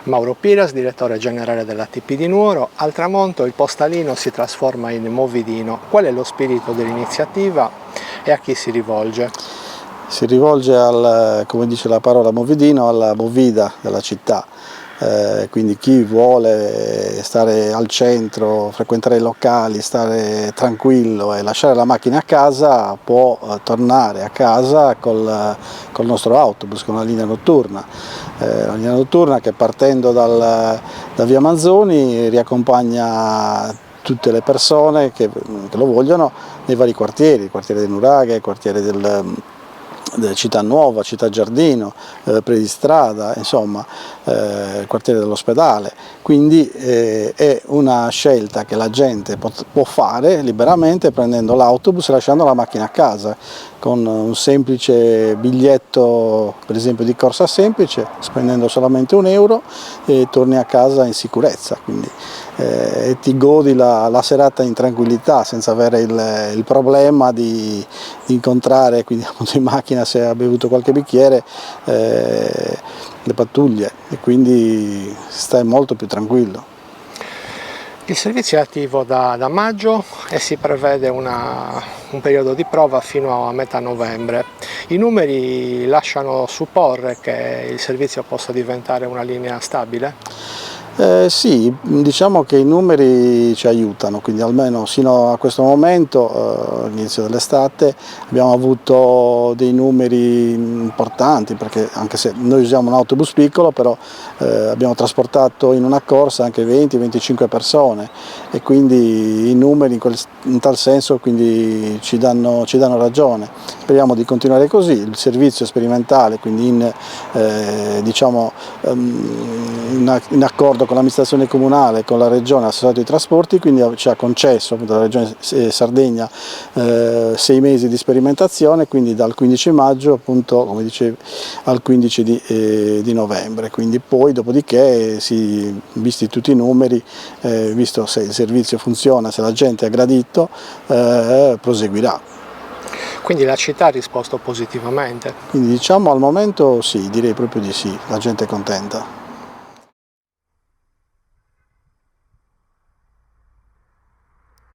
Mauro Piras, direttore generale dell'ATP di Nuoro. Al tramonto il postalino si trasforma in movidino. Qual è lo spirito dell'iniziativa e a chi si rivolge? Si rivolge come dice la parola movidino, alla movida della città. Quindi chi vuole stare al centro, frequentare i locali, stare tranquillo e lasciare la macchina a casa può tornare a casa col nostro autobus, con la linea notturna. La linea notturna che partendo da via Manzoni riaccompagna tutte le persone che lo vogliono nei vari quartieri, il quartiere del Nuraghe, il quartiere della Città Nuova, Città Giardino, Predistrada, insomma il quartiere dell'ospedale, quindi è una scelta che la gente può fare liberamente prendendo l'autobus e lasciando la macchina a casa, con un semplice biglietto per esempio di corsa semplice, spendendo solamente €1 e torni a casa in sicurezza, quindi ti godi la serata in tranquillità senza avere il problema di incontrare, quindi appunto in macchina se ha bevuto qualche bicchiere, le pattuglie, e quindi stai molto più tranquillo. Il servizio è attivo da maggio e si prevede un periodo di prova fino a metà novembre. I numeri lasciano supporre che il servizio possa diventare una linea stabile? Sì, diciamo che i numeri ci aiutano, quindi almeno sino a questo momento, all'inizio dell'estate, abbiamo avuto dei numeri importanti, perché anche se noi usiamo un autobus piccolo, però abbiamo trasportato in una corsa anche 20-25 persone, e quindi i numeri in tal senso quindi ci danno ragione. Speriamo di continuare così, il servizio sperimentale, quindi diciamo, in accordo con l'amministrazione comunale, con la regione, l'assessorato dei trasporti, quindi ci ha concesso appunto la regione Sardegna 6 mesi di sperimentazione, quindi dal 15 maggio appunto, come dicevi, al 15 di novembre, quindi poi dopodiché, visti tutti i numeri, visto se il servizio funziona, se la gente ha gradito, proseguirà. Quindi la città ha risposto positivamente? Quindi diciamo al momento sì, direi proprio di sì, la gente è contenta.